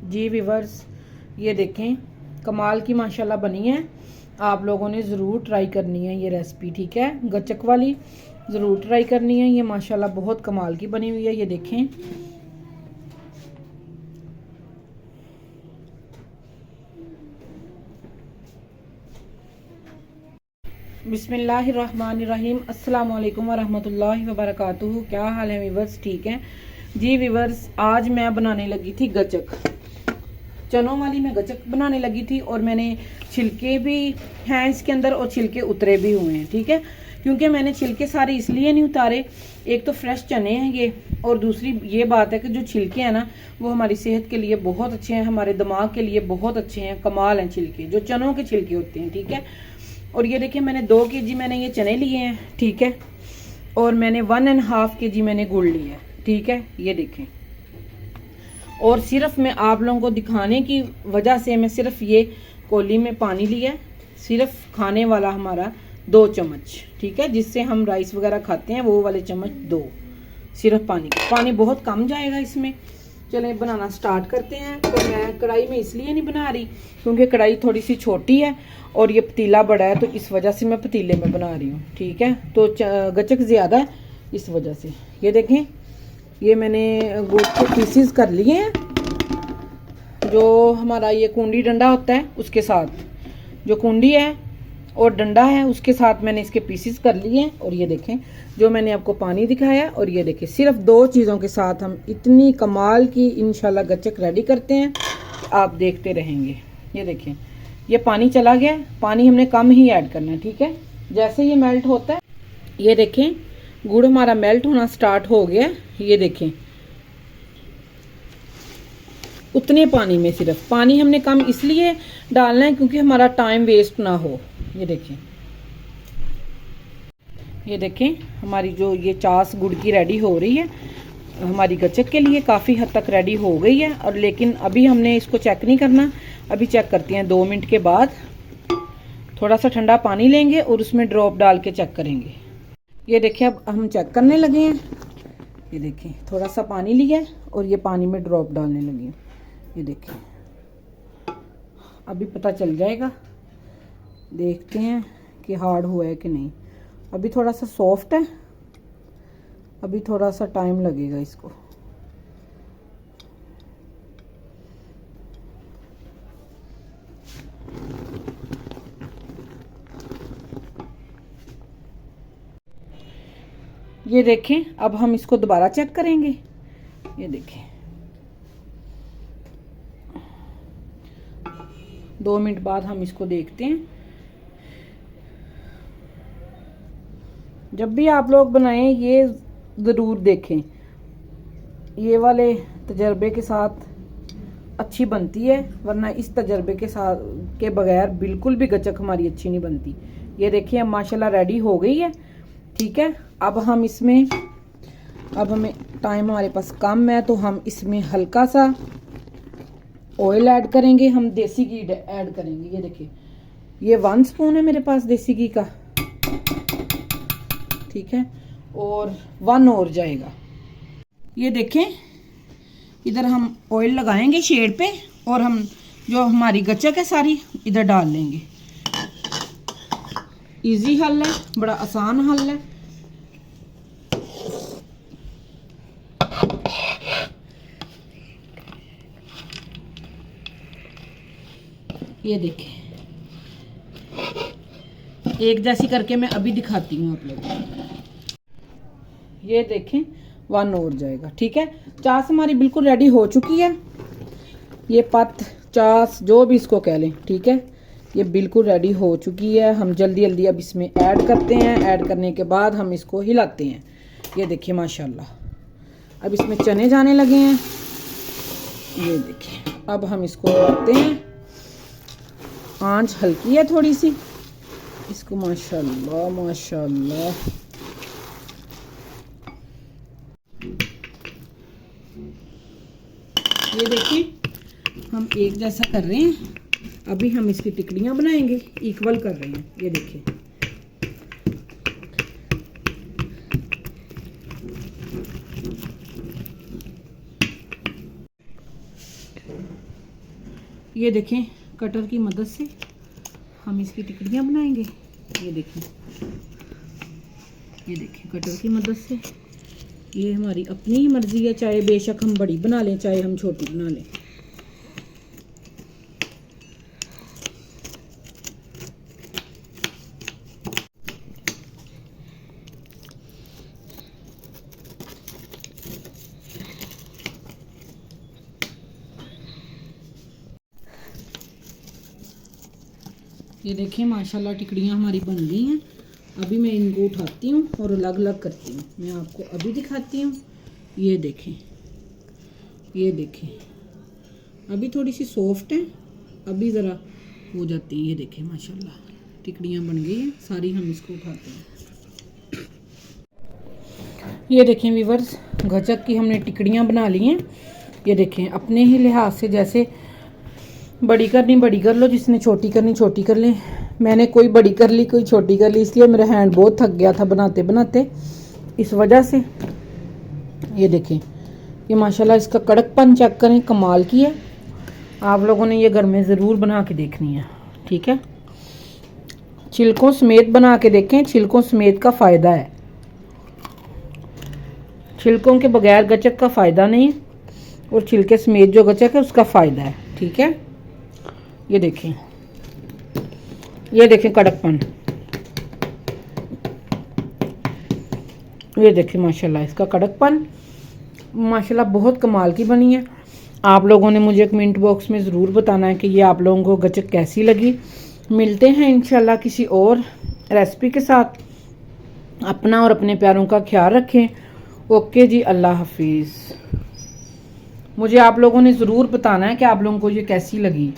जी viewers, ये देखें कमाल की माशाल्लाह बनी है। आप लोगों ने ज़रूर ट्राई करनी है ये रेसिपी, ठीक है। गचक वाली ज़रूर ट्राई करनी है। ये माशाल्लाह बहुत कमाल की बनी हुई है। ये देखें, बिस्मिल्लाहिर्रहमानिर्रहीम। अस्सलाम वालेकुम वरहमतुल्लाहि वबरकातुहू। क्या हाल है व्यूअर्स, ठीक है जी व्यूअर्स। आज मैं बनाने लगी थी गचक, चनों वाली मैं गचक बनाने लगी थी। और मैंने छिलके भी हैं इसके अंदर और छिलके उतरे भी हुए हैं, ठीक है। क्योंकि मैंने छिलके सारे इसलिए नहीं उतारे, एक तो फ्रेश चने हैं ये, और दूसरी ये बात है कि जो छिलके हैं ना वो हमारी सेहत के लिए बहुत अच्छे हैं, हमारे दिमाग के लिए बहुत अच्छे हैं, कमाल हैं छिलके, जो चनों के छिलके होते हैं, ठीक है। और ये देखिए मैंने 2 kg मैंने ये चने लिए हैं, ठीक है। और मैंने 1.5 kg मैंने गुड़ लिया है, ठीक है। ये देखें, और सिर्फ मैं आप लोगों को दिखाने की वजह से मैं सिर्फ ये कोली में पानी लिया, सिर्फ खाने वाला हमारा 2 चम्मच, ठीक है। जिससे हम राइस वगैरह खाते हैं वो वाले चम्मच 2, सिर्फ पानी बहुत कम जाएगा इसमें। चले बनाना स्टार्ट करते हैं। तो मैं कढ़ाई में इसलिए नहीं बना रही क्योंकि कढ़ाई थोड़ी सी छोटी है और ये पतीला बड़ा है, तो इस वजह से मैं पतीले में बना रही हूँ, ठीक है। तो गचक ज़्यादा है इस वजह से। ये देखें, ये मैंने गुड़ के पीसीज कर लिए हैं, जो हमारा ये कुंडी डंडा होता है उसके साथ, जो कुंडी है और डंडा है उसके साथ मैंने इसके पीसीज कर लिए हैं। और ये देखें जो मैंने आपको पानी दिखाया, और ये देखें सिर्फ 2 चीज़ों के साथ हम इतनी कमाल की इंशाल्लाह गचक रेडी करते हैं, आप देखते रहेंगे। ये देखें ये पानी चला गया, पानी हमने कम ही ऐड करना है, ठीक है। जैसे ये मेल्ट होता है, ये देखें गुड़ हमारा मेल्ट होना स्टार्ट हो गया। ये देखें उतने पानी में, सिर्फ पानी हमने कम इसलिए डालना है क्योंकि हमारा टाइम वेस्ट ना हो। ये देखें हमारी जो ये चास गुड़ की रेडी हो रही है, हमारी गचक के लिए काफ़ी हद तक रेडी हो गई है। और लेकिन अभी हमने इसको चेक नहीं करना, अभी चेक करते हैं 2 मिनट के बाद। थोड़ा सा ठंडा पानी लेंगे और उसमें ड्रॉप डाल के चेक करेंगे। ये देखिए अब हम चेक करने लगे हैं। ये देखें थोड़ा सा पानी लिया और ये पानी में ड्रॉप डालने लगे हैं। ये देखें अभी पता चल जाएगा, देखते हैं कि हार्ड हुआ है कि नहीं। अभी थोड़ा सा सॉफ्ट है, अभी थोड़ा सा टाइम लगेगा इसको। ये देखें अब हम इसको दोबारा चेक करेंगे। ये देखें 2 मिनट बाद हम इसको देखते हैं। जब भी आप लोग बनाएं ये ज़रूर देखें, ये वाले तजर्बे के साथ अच्छी बनती है, वरना इस तजर्बे के साथ के बगैर बिल्कुल भी गचक हमारी अच्छी नहीं बनती। ये देखिए अब माशाल्लाह रेडी हो गई है, ठीक है। अब हम इसमें, अब हमें टाइम हमारे पास कम है तो हम इसमें हल्का सा ऑयल ऐड करेंगे, हम देसी घी ऐड करेंगे। ये देखिए ये 1 स्पून है मेरे पास देसी घी का, ठीक है। और 1 और जाएगा। ये देखें इधर हम ऑयल लगाएंगे शेड पे और हम जो हमारी गचक है सारी इधर डाल लेंगे। इजी हल है, बड़ा आसान हल है। ये देखें एक जैसी करके मैं अभी दिखाती हूँ आप लोगों को। ये देखें 1 और जाएगा, ठीक है। चास हमारी बिल्कुल रेडी हो चुकी है। ये पत चास जो भी इसको कह लें, ठीक है, ये बिल्कुल रेडी हो चुकी है। हम जल्दी जल्दी अब इसमें ऐड करते हैं। ऐड करने के बाद हम इसको हिलाते हैं। ये देखिए माशाल्लाह अब इसमें चने जाने लगे हैं। ये देखिए अब हम इसको हिलाते हैं, आंच हल्की है थोड़ी सी इसको, माशाल्लाह माशाल्लाह। ये देखिए हम एक जैसा कर रहे हैं, अभी हम इसकी टिकड़ियाँ बनाएंगे, इक्वल कर रहे हैं। ये देखिए ये देखें कटर की मदद से हम इसकी टिकड़ियाँ बनाएंगे। ये देखें कटर की मदद से। ये हमारी अपनी ही मर्ज़ी है, चाहे बेशक हम बड़ी बना लें चाहे हम छोटी बना लें। ये देखें माशाल्लाह टिकड़ियाँ हमारी बन गई हैं। अभी मैं इनको उठाती हूँ और अलग अलग करती हूँ। मैं आपको अभी दिखाती हूँ। ये देखें अभी थोड़ी सी सॉफ्ट है, अभी ज़रा हो जाती है। ये देखें माशाल्लाह टिकड़ियाँ बन गई हैं सारी। हम इसको उठाते हैं। ये देखें व्यूअर्स गचक की हमने टिकड़ियाँ बना ली हैं। ये देखें अपने ही लिहाज से, जैसे बड़ी करनी बड़ी कर लो, जिसने छोटी करनी छोटी कर ले। मैंने कोई बड़ी कर ली कोई छोटी कर ली, इसलिए मेरा हैंड बहुत थक गया था बनाते बनाते, इस वजह से। ये देखें ये माशाल्लाह इसका कड़कपन चेक करें, कमाल की है। आप लोगों ने ये घर में ज़रूर बना के देखनी है, ठीक है। छिलकों समेत बना के देखें, छिलकों समेत का फ़ायदा है। छिलकों के बगैर गचक का फ़ायदा नहीं, और छिलके समेत जो गचक है उसका फ़ायदा है, ठीक है। ये देखें कड़कपन। ये देखें माशाल्लाह इसका कड़कपन माशाल्लाह बहुत कमाल की बनी है। आप लोगों ने मुझे कमेंट बॉक्स में ज़रूर बताना है कि ये आप लोगों को गचक कैसी लगी। मिलते हैं इंशाल्लाह किसी और रेसिपी के साथ। अपना और अपने प्यारों का ख्याल रखें। ओके जी, अल्लाह हाफिज़। मुझे आप लोगों ने ज़रूर बताना है कि आप लोगों को ये कैसी लगी।